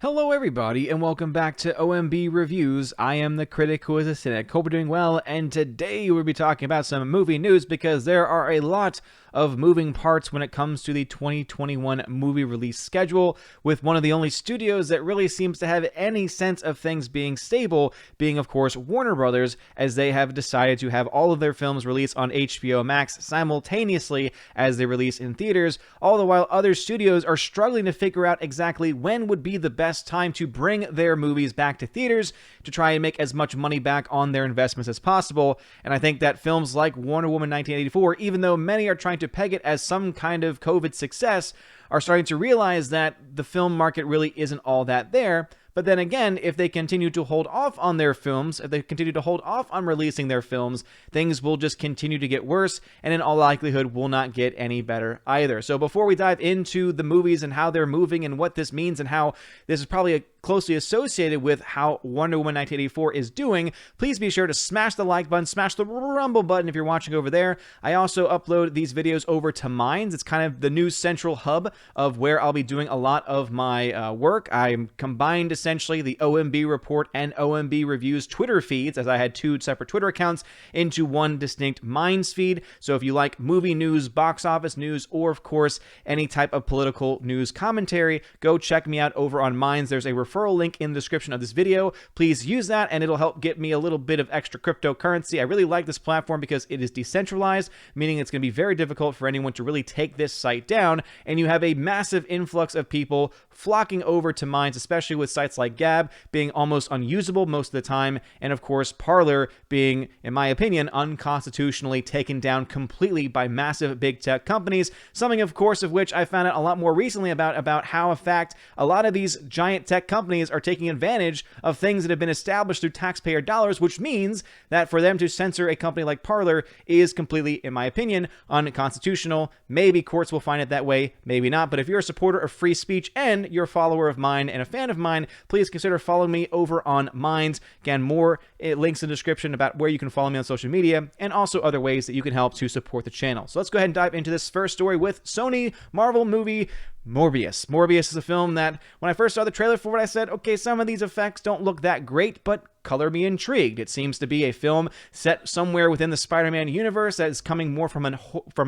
Hello everybody, and welcome back to OMB Reviews. I am the critic who is a cynic. Hope you're doing well, and today we'll be talking about some movie news because there are a lot of moving parts when it comes to the 2021 movie release schedule, with one of the only studios that really seems to have any sense of things being stable being, of course, Warner Brothers, as they have decided to have all of their films released on HBO Max simultaneously as they release in theaters, all the while other studios are struggling to figure out exactly when would be the best time to bring their movies back to theaters to try and make as much money back on their investments as possible. And I think that films like Wonder Woman 1984, even though many are trying to peg it as some kind of COVID success, are starting to realize that the film market really isn't all that there. But then again, if they continue to hold off on their films, if they continue to hold off on releasing their films, things will just continue to get worse, and in all likelihood will not get any better either. So before we dive into the movies and how they're moving and what this means and how this is probably closely associated with how Wonder Woman 1984 is doing, please be sure to smash the like button, smash the rumble button if you're watching over there. I also upload these videos over to Minds. It's kind of the new central hub of where I'll be doing a lot of my work. I'm combined essentially the OMB Report and OMB Reviews Twitter feeds, as I had two separate Twitter accounts, into one distinct Minds feed. So if you like movie news, box office news, or of course any type of political news commentary, go check me out over on Minds. There's a referral link in the description of this video. Please use that and it'll help get me a little bit of extra cryptocurrency. I really like this platform because it is decentralized, meaning it's going to be very difficult for anyone to really take this site down, and you have a massive influx of people flocking over to Minds, especially with sites like Gab being almost unusable most of the time, and of course Parler being, in my opinion, unconstitutionally taken down completely by massive big tech companies, something of course of which I found out a lot more recently about how in fact a lot of these giant tech companies are taking advantage of things that have been established through taxpayer dollars, which means that for them to censor a company like Parler is completely, in my opinion, unconstitutional. Maybe courts will find it that way, maybe not, but if you're a supporter of free speech and you're a follower of mine and a fan of mine, please consider following me over on Minds. Again, more links in the description about where you can follow me on social media and also other ways that you can help to support the channel. So let's go ahead and dive into this first story with Sony Marvel movie Morbius. Morbius is a film that when I first saw the trailer for it, I said, okay, some of these effects don't look that great, but color me intrigued. It seems to be a film set somewhere within the Spider-Man universe that is coming more from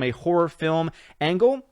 a horror film angle.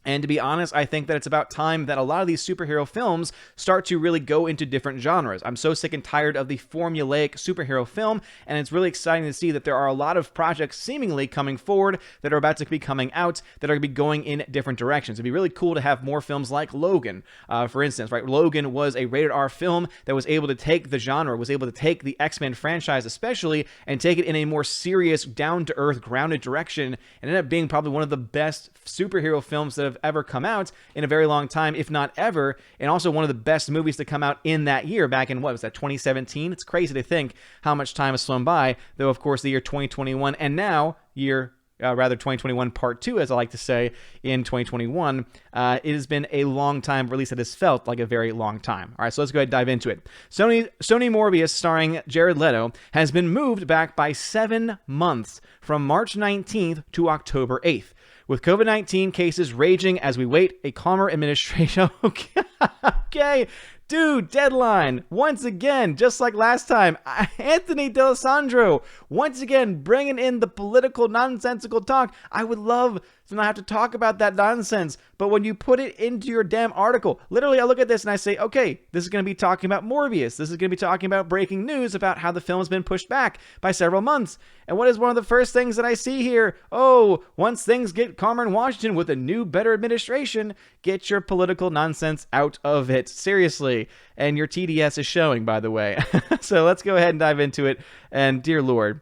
And to be honest, I think that it's about time that a lot of these superhero films start to really go into different genres. I'm so sick and tired of the formulaic superhero film, and it's really exciting to see that there are a lot of projects seemingly coming forward that are about to be coming out that are going to be going in different directions. It'd be really cool to have more films like Logan, for instance, right? Logan was a rated R film that was able to take the genre, was able to take the X-Men franchise especially, and take it in a more serious, down-to-earth, grounded direction, and ended up being probably one of the best superhero films that have ever come out in a very long time, if not ever, and also one of the best movies to come out in that year, back in, what was that, 2017? It's crazy to think how much time has flown by, though of course the year 2021, and now 2021 part 2, as I like to say, in 2021, it has been a long time, or at least it has felt like a very long time. All right, so let's go ahead and dive into it. Sony Morbius, starring Jared Leto, has been moved back by 7 months from March 19th to October 8th. With COVID-19 cases raging as we wait a calmer administration. Okay. Dude, deadline. Once again, just like last time, Anthony D'Alessandro, once again, bringing in the political nonsensical talk. I would love to not have to talk about that nonsense, but when you put it into your damn article, literally I look at this and I say, okay, this is going to be talking about Morbius. This is going to be talking about breaking news about how the film has been pushed back by several months. And what is one of the first things that I see here? Oh, once things get calmer in Washington with a new, better administration, get your political nonsense out of it. Seriously. And your TDS is showing, by the way. So let's go ahead and dive into it. And dear Lord,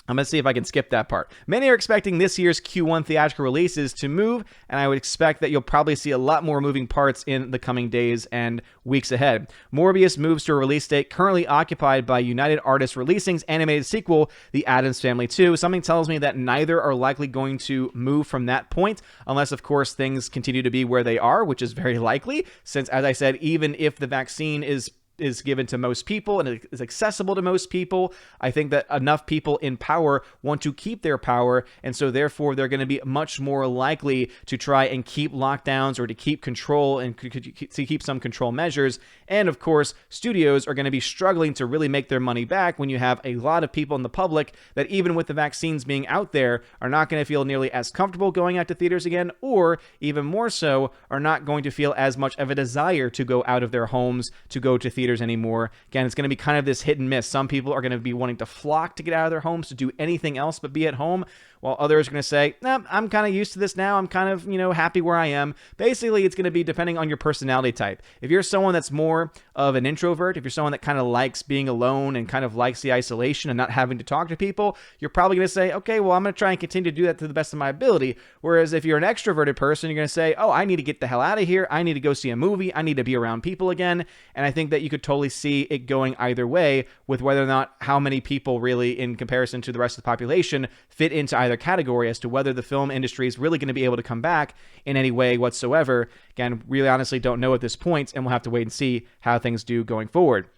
I'm going to see if I can skip that part. Many are expecting this year's Q1 theatrical releases to move, and I would expect that you'll probably see a lot more moving parts in the coming days and weeks ahead. Morbius moves to a release date currently occupied by United Artists Releasing's animated sequel, The Addams Family 2. Something tells me that neither are likely going to move from that point, unless, of course, things continue to be where they are, which is very likely, since, as I said, even if the vaccine is is given to most people and it is accessible to most people. I think that enough people in power want to keep their power, and so therefore they're going to be much more likely to try and keep lockdowns or to keep control and to keep some control measures. And of course, studios are going to be struggling to really make their money back when you have a lot of people in the public that, even with the vaccines being out there, are not going to feel nearly as comfortable going out to theaters again, or even more so, are not going to feel as much of a desire to go out of their homes to go to theaters anymore. Again, it's going to be kind of this hit and miss. Some people are going to be wanting to flock to get out of their homes to do anything else but be at home, while others are going to say, nah, I'm kind of used to this now. I'm kind of, happy where I am. Basically, it's going to be depending on your personality type. If you're someone that's more of an introvert, if you're someone that kind of likes being alone and kind of likes the isolation and not having to talk to people, you're probably going to say, okay, well, I'm going to try and continue to do that to the best of my ability. Whereas if you're an extroverted person, you're going to say, oh, I need to get the hell out of here. I need to go see a movie. I need to be around people again. And I think that you could totally see it going either way, with whether or not how many people really, in comparison to the rest of the population, fit into either category, as to whether the film industry is really going to be able to come back in any way whatsoever. Again, really honestly don't know at this point, and we'll have to wait and see how things do going forward.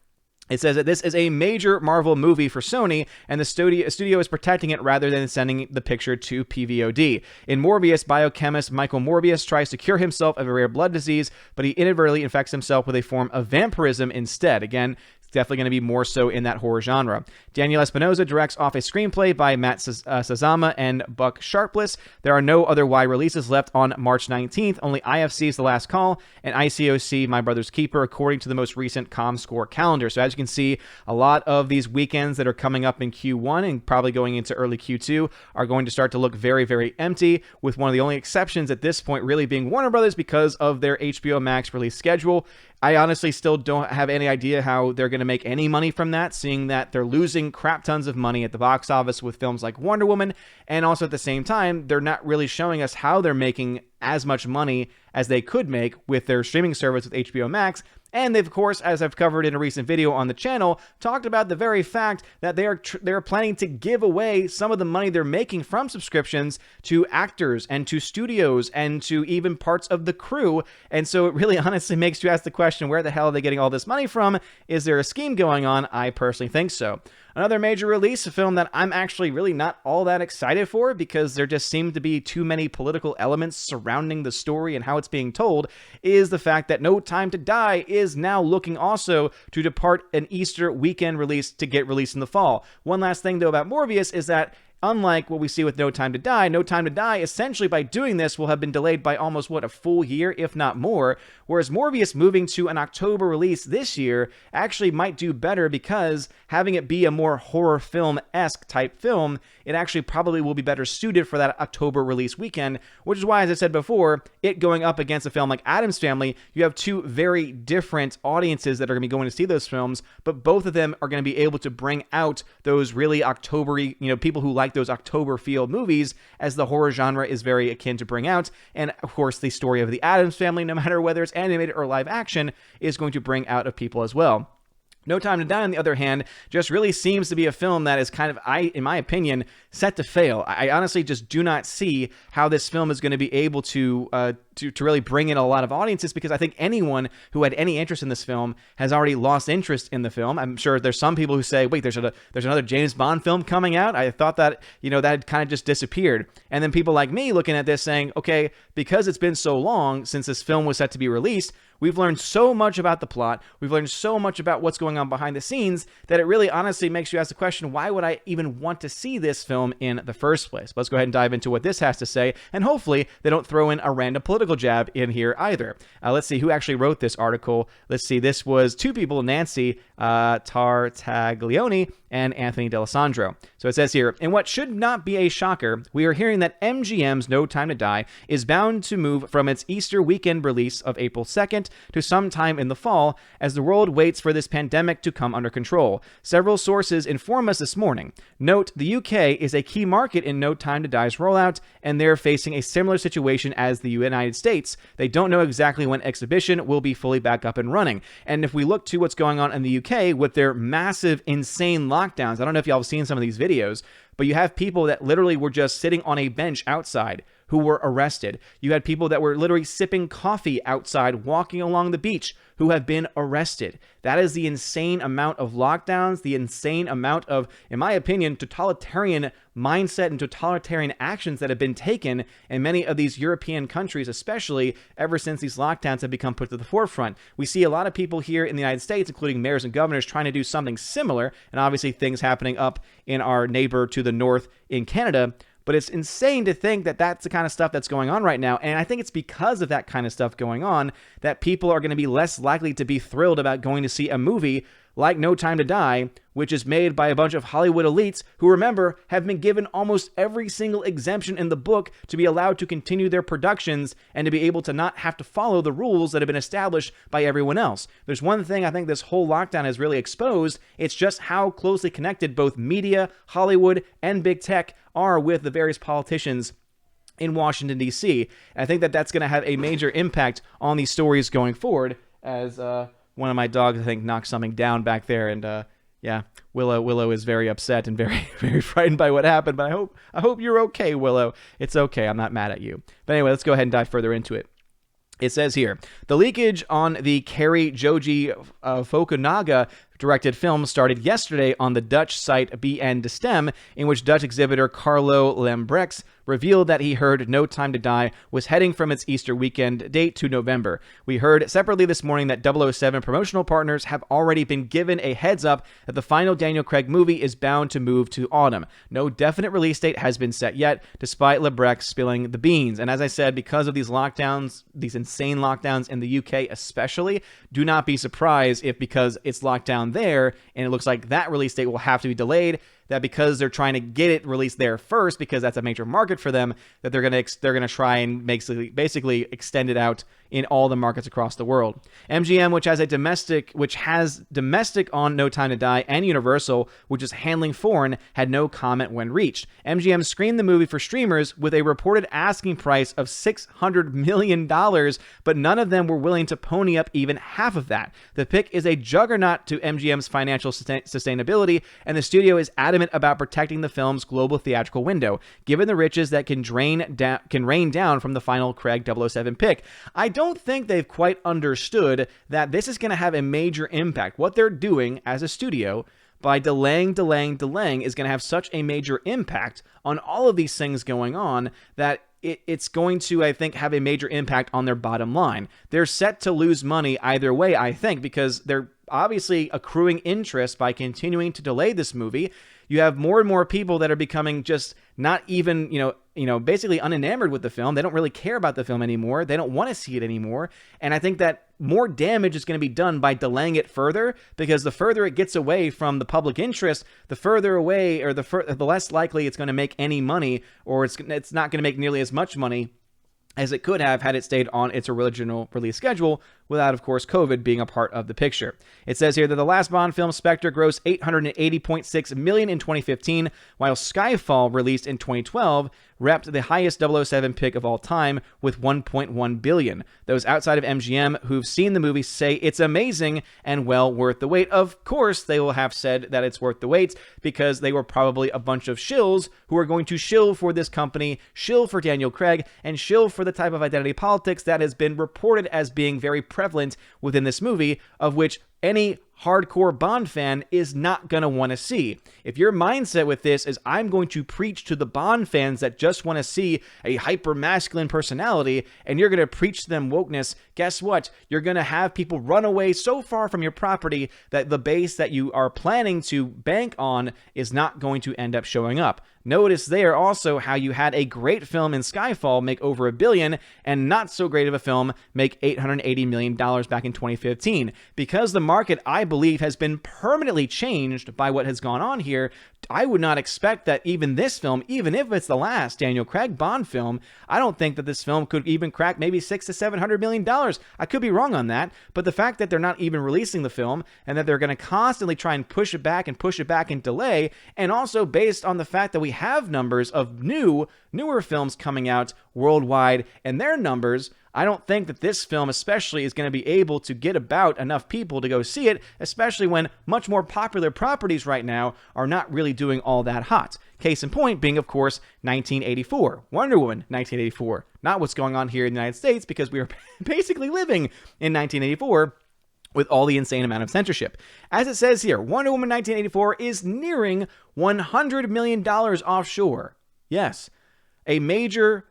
It says that this is a major Marvel movie for Sony, and the studio is protecting it rather than sending the picture to PVOD. In Morbius, biochemist Michael Morbius tries to cure himself of a rare blood disease, but he inadvertently infects himself with a form of vampirism instead. Again, definitely going to be more so in that horror genre. Daniel Espinosa directs off a screenplay by Matt Sazama and Buck Sharpless. There are no other wide releases left on March 19th. Only IFC's The Last Call and ICOC My Brother's Keeper, according to the most recent ComScore calendar. So as you can see, a lot of these weekends that are coming up in Q1 and probably going into early Q2 are going to start to look very, very empty, with one of the only exceptions at this point really being Warner Brothers because of their HBO Max release schedule. I honestly still don't have any idea how they're going to make any money from that, seeing that they're losing crap tons of money at the box office with films like Wonder Woman, and also at the same time, they're not really showing us how they're making as much money as they could make with their streaming service with HBO Max. And they've, of course, as I've covered in a recent video on the channel, talked about the very fact that they're planning to give away some of the money they're making from subscriptions to actors and to studios and to even parts of the crew. And so it really honestly makes you ask the question, where the hell are they getting all this money from? Is there a scheme going on? I personally think so. Another major release, a film that I'm actually really not all that excited for because there just seem to be too many political elements surrounding the story and how it's being told, is the fact that No Time to Die is now looking also to depart an Easter weekend release to get released in the fall. One last thing, though, about Morbius is that unlike what we see with No Time to Die essentially by doing this will have been delayed by almost, a full year, if not more, whereas Morbius moving to an October release this year actually might do better because having it be a more horror film-esque type film, it actually probably will be better suited for that October release weekend, which is why, as I said before, it going up against a film like Addams Family, you have two very different audiences that are going to be going to see those films, but both of them are going to be able to bring out those really October-y, people who like those October feel movies, as the horror genre is very akin to bring out. And of course, the story of the Addams Family, no matter whether it's animated or live action, is going to bring out of people as well. No Time to Die, on the other hand, just really seems to be a film that is kind of, in my opinion, set to fail. I honestly just do not see how this film is going to be able to really bring in a lot of audiences, because I think anyone who had any interest in this film has already lost interest in the film. I'm sure there's some people who say, wait, there's another James Bond film coming out? I thought that, that had kind of just disappeared. And then people like me looking at this saying, okay, because it's been so long since this film was set to be released, we've learned so much about the plot, we've learned so much about what's going on behind the scenes, that it really honestly makes you ask the question, why would I even want to see this film in the first place? Let's go ahead and dive into what this has to say, and hopefully they don't throw in a random political jab in here either. Let's see who actually wrote this article. Let's see, this was two people, Nancy Tartaglione and Anthony D'Alessandro. So it says here, in what should not be a shocker, we are hearing that MGM's No Time to Die is bound to move from its Easter weekend release of April 2nd to sometime in the fall, as the world waits for this pandemic to come under control. Several sources inform us this morning. Note, the UK is a key market in No Time to Die's rollout, and they're facing a similar situation as the United States. They don't know exactly when exhibition will be fully back up and running. And if we look to what's going on in the UK with their massive, insane lockdowns, I don't know if y'all have seen some of these videos, but you have people that literally were just sitting on a bench outside who were arrested. You had people that were literally sipping coffee outside, walking along the beach, who have been arrested. That is the insane amount of lockdowns, the insane amount of, in my opinion, totalitarian mindset and totalitarian actions that have been taken in many of these European countries, especially ever since these lockdowns have become put to the forefront. We see a lot of people here in the United States, including mayors and governors, trying to do something similar, and obviously things happening up in our neighbor to the north in Canada. But it's insane to think that that's the kind of stuff that's going on right now. And I think it's because of that kind of stuff going on that people are going to be less likely to be thrilled about going to see a movie like No Time to Die, which is made by a bunch of Hollywood elites who, remember, have been given almost every single exemption in the book to be allowed to continue their productions and to be able to not have to follow the rules that have been established by everyone else. There's one thing I think this whole lockdown has really exposed. It's just how closely connected both media, Hollywood, and big tech are with the various politicians in Washington, D.C. And I think that that's going to have a major impact on these stories going forward, as one of my dogs, I think, knocked something down back there, and yeah, Willow is very upset and very, very frightened by what happened. But I hope you're okay, Willow. It's okay. I'm not mad at you. But anyway, let's go ahead and dive further into it. It says here, the leakage on the Cary Joji Fukunaga directed film started yesterday on the Dutch site BN De Stem, in which Dutch exhibitor Carlo Lambrechts revealed that he heard No Time to Die was heading from its Easter weekend date to November. We heard separately this morning that 007 promotional partners have already been given a heads up that the final Daniel Craig movie is bound to move to autumn. No definite release date has been set yet, despite Lambrechts spilling the beans. And as I said, because of these lockdowns, these insane lockdowns in the UK especially, do not be surprised if, because it's locked down there and it looks like that release date will have to be delayed, that because they're trying to get it released there first, because that's a major market for them, that they're gonna try and basically extend it out in all the markets across the world. MGM, which has domestic on No Time to Die, and Universal, which is handling foreign, had no comment when reached. MGM screened the movie for streamers with a reported asking price of $600 million, but none of them were willing to pony up even half of that. The pick is a juggernaut to MGM's financial sustainability, and the studio is adamant about protecting the film's global theatrical window, given the riches that can rain down from the final Craig 007 pick. I don't think they've quite understood that this is going to have a major impact. What they're doing as a studio by delaying is going to have such a major impact on all of these things going on that it's going to, I think, have a major impact on their bottom line. They're set to lose money either way, I think, because they're obviously accruing interest by continuing to delay this movie. You have more and more people that are becoming just not even, basically unenamored with the film. They don't really care about the film anymore. They don't want to see it anymore. And I think that more damage is going to be done by delaying it further, because the further it gets away from the public interest, the further away, or the less likely it's going to make any money, or it's not going to make nearly as much money as it could have had it stayed on its original release schedule, without, of course, COVID being a part of the picture. It says here that the last Bond film, Spectre, grossed $880.6 million in 2015, while Skyfall, released in 2012, repped the highest 007 pick of all time with $1.1 billion. Those outside of MGM who've seen the movie say it's amazing and well worth the wait. Of course, they will have said that it's worth the wait, because they were probably a bunch of shills who are going to shill for this company, shill for Daniel Craig, and shill for the type of identity politics that has been reported as being very prevalent within this movie, of which any hardcore Bond fan is not going to want to see. If your mindset with this is, I'm going to preach to the Bond fans that just want to see a hyper-masculine personality, and you're going to preach to them wokeness, guess what? You're going to have people run away so far from your property that the base that you are planning to bank on is not going to end up showing up. Notice there also how you had a great film in Skyfall make over $1 billion, and not so great of a film make $880 million back in 2015. Because the market, I believe, has been permanently changed by what has gone on here, I would not expect that even this film, even if it's the last Daniel Craig Bond film, I don't think that this film could even crack maybe $600 to $700 million. I could be wrong on that, but the fact that they're not even releasing the film, and that they're going to constantly try and push it back and delay, and also based on the fact that we have numbers of newer films coming out worldwide, and their numbers, I don't think that this film especially is going to be able to get about enough people to go see it, especially when much more popular properties right now are not really doing all that hot. Case in point being, of course, 1984, Wonder Woman 1984. Not what's going on here in the United States, because we are basically living in 1984 with all the insane amount of censorship. As it says here, Wonder Woman 1984 is nearing $100 million offshore. Yes, a major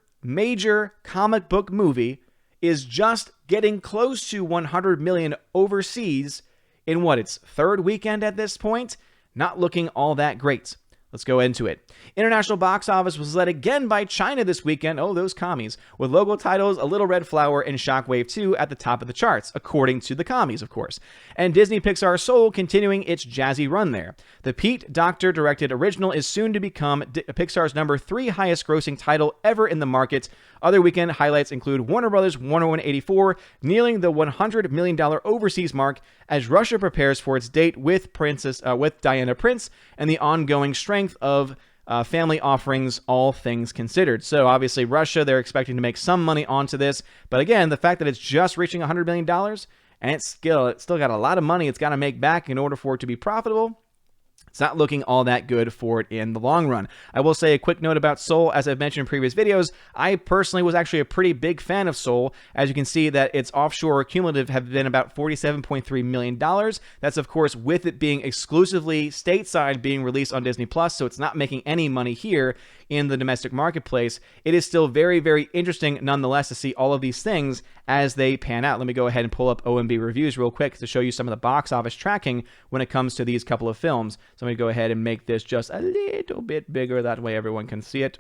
comic book movie is just getting close to 100 million overseas in its third weekend at this point. Not looking all that great. Let's go into it. International box office was led again by China this weekend. Oh, those commies. With local titles A Little Red Flower and Shockwave 2 at the top of the charts, according to the commies, of course. And Disney Pixar's Soul continuing its jazzy run there. The Pete Docter directed original is soon to become Pixar's number 3 highest grossing title ever in the market. Other weekend highlights include Warner Bros. Wonder Woman 84 nearing the $100 million overseas mark as Russia prepares for its date with Diana Prince and the ongoing strength of family offerings, all things considered. So obviously Russia, they're expecting to make some money onto this. But again, the fact that it's just reaching $100 million and it's still got a lot of money it's got to make back in order for it to be profitable, it's not looking all that good for it in the long run. I will say a quick note about Soul. As I've mentioned in previous videos, I personally was actually a pretty big fan of Soul. As you can see, that its offshore cumulative have been about $47.3 million. That's, of course, with it being exclusively stateside, being released on Disney+, so it's not making any money here in the domestic marketplace. It is still very, very interesting nonetheless to see all of these things as they pan out. Let me go ahead and pull up OMB reviews real quick to show you some of the box office tracking when it comes to these couple of films. So I'm going to go ahead and make this just a little bit bigger. That way everyone can see it.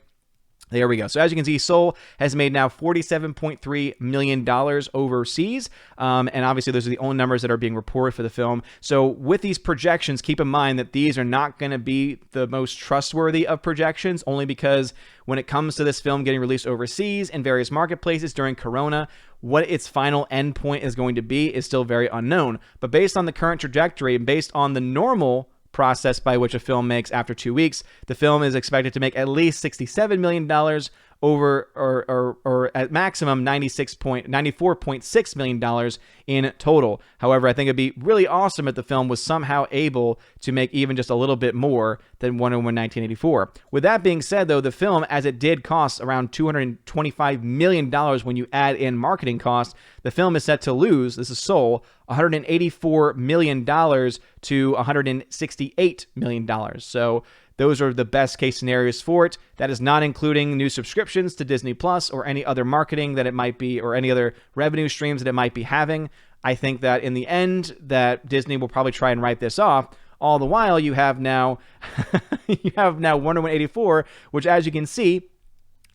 There we go. So as you can see, Soul has made now $47.3 million overseas. And obviously, those are the only numbers that are being reported for the film. So with these projections, keep in mind that these are not going to be the most trustworthy of projections, only because when it comes to this film getting released overseas in various marketplaces during Corona, what its final endpoint is going to be is still very unknown. But based on the current trajectory and based on the normal process by which a film makes after 2 weeks, the film is expected to make at least $67 million over or at maximum $94.6 million in total. However, I think it'd be really awesome if the film was somehow able to make even just a little bit more than Wonder Woman 1984. With that being said, though, the film, as it did cost around $225 million when you add in marketing costs, the film is set to lose, this is Soul, $184 million to $168 million. So those are the best case scenarios for it. That is not including new subscriptions to Disney Plus or any other marketing that it might be, or any other revenue streams that it might be having. I think that in the end, that Disney will probably try and write this off. All the while, you have now Wonder Woman 84, which, as you can see,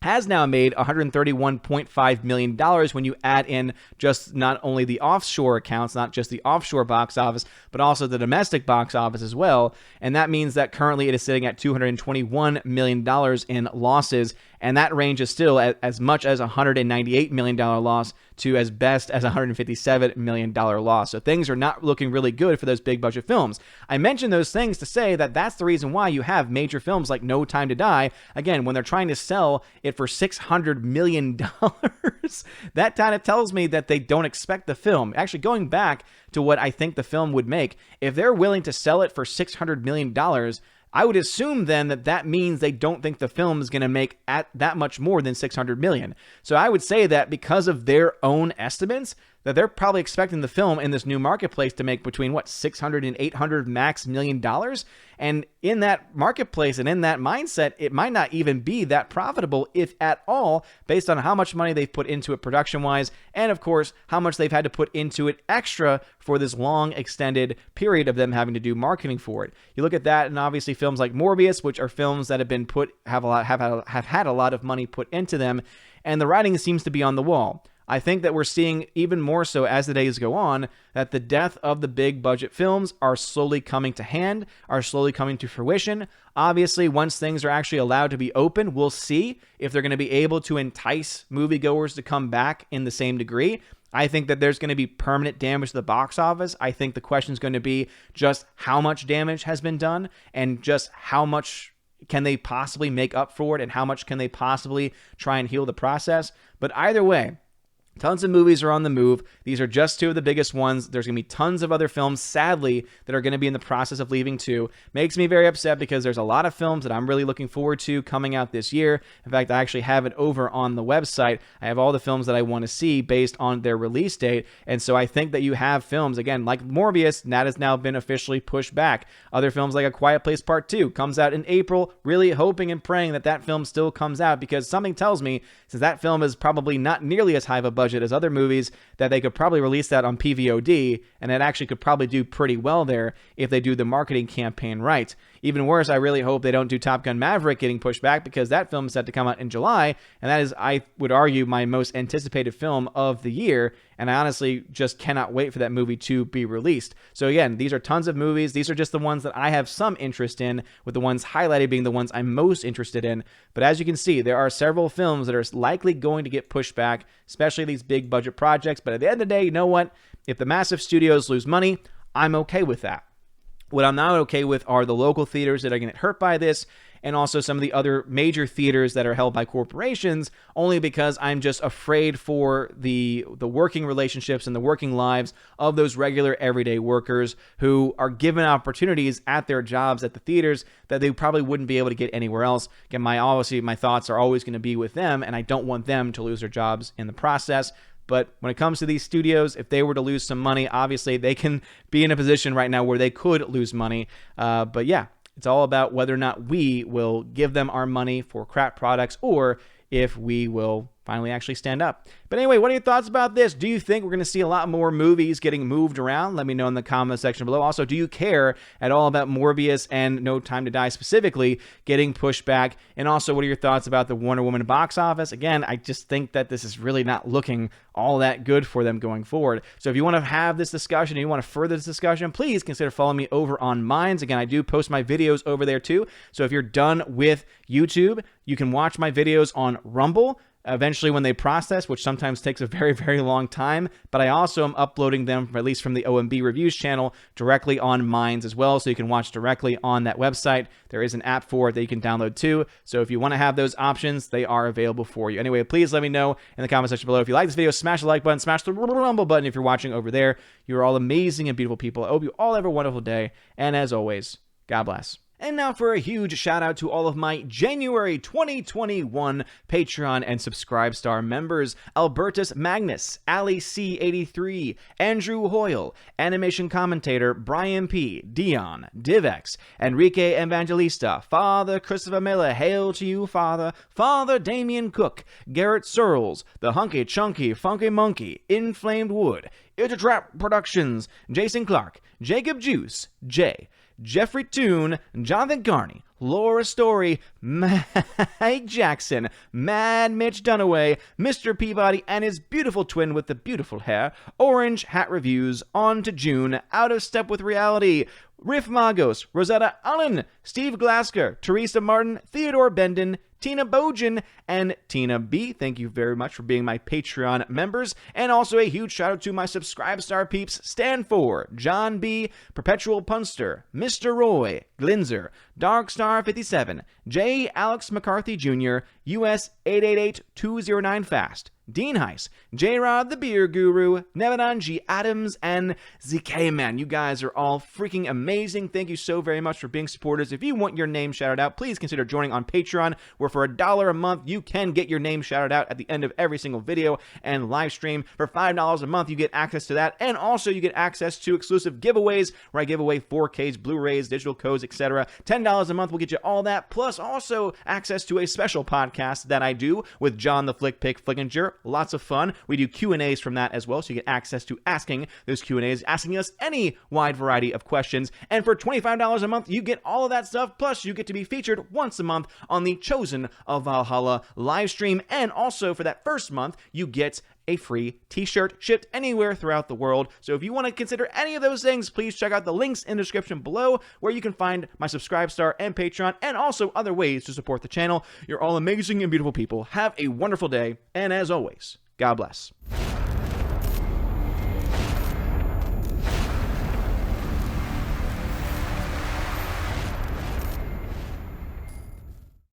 has now made $131.5 million when you add in just not only the offshore accounts, not just the offshore box office, but also the domestic box office as well. And that means that currently it is sitting at $221 million in losses. And that range is still as much as $198 million loss to as best as $157 million loss. So things are not looking really good for those big budget films. I mention those things to say that that's the reason why you have major films like No Time to Die. Again, when they're trying to sell it for $600 million, that kind of tells me that they don't expect the film. Actually, going back to what I think the film would make, if they're willing to sell it for $600 million, I would assume then that means they don't think the film is going to make at that much more than $600 million. So I would say that because of their own estimates, that they're probably expecting the film in this new marketplace to make between $600 and $800 max million. And in that marketplace and in that mindset, it might not even be that profitable, if at all, based on how much money they've put into it production-wise, and of course, how much they've had to put into it extra for this long extended period of them having to do marketing for it. You look at that, and obviously films like Morbius, which are films that have been have had a lot of money put into them, and the writing seems to be on the wall. I think that we're seeing even more so as the days go on that the death of the big budget films are slowly coming to hand, are slowly coming to fruition. Obviously, once things are actually allowed to be open, we'll see if they're going to be able to entice moviegoers to come back in the same degree. I think that there's going to be permanent damage to the box office. I think the question is going to be just how much damage has been done and just how much can they possibly make up for it and how much can they possibly try and heal the process. But either way, Tons of movies are on the move. These are just two of the biggest ones. There's going to be tons of other films, sadly, that are going to be in the process of leaving too. Makes me very upset because there's a lot of films that I'm really looking forward to coming out this year. In fact, I actually have it over on the website. I have all the films that I want to see based on their release date. And so I think that you have films, again, like Morbius, that has now been officially pushed back. Other films like A Quiet Place Part 2 comes out in April, really hoping and praying that that film still comes out, because something tells me, since that film is probably not nearly as high of a budget as other movies, that they could probably release that on PVOD, and it actually could probably do pretty well there if they do the marketing campaign right. Even worse, I really hope they don't do Top Gun Maverick getting pushed back, because that film is set to come out in July, and that is, I would argue, my most anticipated film of the year, and I honestly just cannot wait for that movie to be released. So again, these are tons of movies. These are just the ones that I have some interest in, with the ones highlighted being the ones I'm most interested in. But as you can see, there are several films that are likely going to get pushed back, especially these big budget projects. But at the end of the day, you know what? If the massive studios lose money, I'm okay with that. What I'm not okay with are the local theaters that are going to get hurt by this, and also some of the other major theaters that are held by corporations, only because I'm just afraid for the working relationships and the working lives of those regular everyday workers who are given opportunities at their jobs at the theaters that they probably wouldn't be able to get anywhere else. Again, my thoughts are always going to be with them, and I don't want them to lose their jobs in the process. But when it comes to these studios, if they were to lose some money, obviously they can be in a position right now where they could lose money. But yeah, it's all about whether or not we will give them our money for crap products, or if we will finally actually stand up. But anyway, what are your thoughts about this? Do you think we're going to see a lot more movies getting moved around? Let me know in the comment section below. Also, do you care at all about Morbius and No Time to Die specifically getting pushed back? And also, what are your thoughts about the Wonder Woman box office? Again, I just think that this is really not looking all that good for them going forward. So if you want to have this discussion and you want to further this discussion, please consider following me over on Minds. Again, I do post my videos over there too. So if you're done with YouTube, you can watch my videos on Rumble eventually when they process, which sometimes takes a very, very long time. But I also am uploading them, at least from the OMB Reviews channel, directly on Minds as well, so you can watch directly on that website. There is an app for it that you can download too. So if you want to have those options, they are available for you. Anyway, please let me know in the comment section below. If you like this video, smash the like button, smash the rumble button if you're watching over there. You're all amazing and beautiful people. I hope you all have a wonderful day. And as always, God bless. And now for a huge shout out to all of my January 2021 Patreon and Subscribestar members: Albertus Magnus, Ali C83, Andrew Hoyle, animation commentator Brian P, Dion, Divex, Enrique Evangelista, Father Christopher Miller, hail to you, Father, Father Damian Cook, Garrett Searles, The Hunky Chunky Funky Monkey, Inflamed Wood, It's a Trap Productions, Jason Clark, Jacob Juice, Jay, Jeffrey Toone, Jonathan Carney, Laura Story, Mike Jackson, Mad Mitch Dunaway, Mr. Peabody and his beautiful twin with the beautiful hair, Orange Hat Reviews, On to June, Out of Step with Reality, Riff Magos, Rosetta Allen, Steve Glasker, Teresa Martin, Theodore Bendon, Tina Bojan, and Tina B. Thank you very much for being my Patreon members. And also a huge shout out to my Subscribestar peeps: Stan for John B, Perpetual Punster, Mr. Roy, Glinzer, Darkstar 57, J. Alex McCarthy Jr., US 888209 Fast, Dean Heiss, J-Rod the Beer Guru, Nevadan G. Adams, and ZK Man. You guys are all freaking amazing. Thank you so very much for being supporters. If you want your name shouted out, please consider joining on Patreon, where for $1 a month, you can get your name shouted out at the end of every single video and live stream. For $5 a month, you get access to that, and also you get access to exclusive giveaways, where I give away 4Ks, Blu-rays, digital codes, etc. $10 a month will get you all that, plus also access to a special podcast that I do with John the Flick Pick Flickinger. Lots of fun. We do Q&As from that as well, so you get access to asking those Q&As, asking us any wide variety of questions. And for $25 a month, you get all of that stuff, plus you get to be featured once a month on the Chosen of Valhalla live stream. And also for that first month, you get a free t-shirt shipped anywhere throughout the world. So if you want to consider any of those things, please check out the links in the description below, where you can find my Subscribestar and Patreon, and also other ways to support the channel. You're all amazing and beautiful people. Have a wonderful day, and as always, God bless.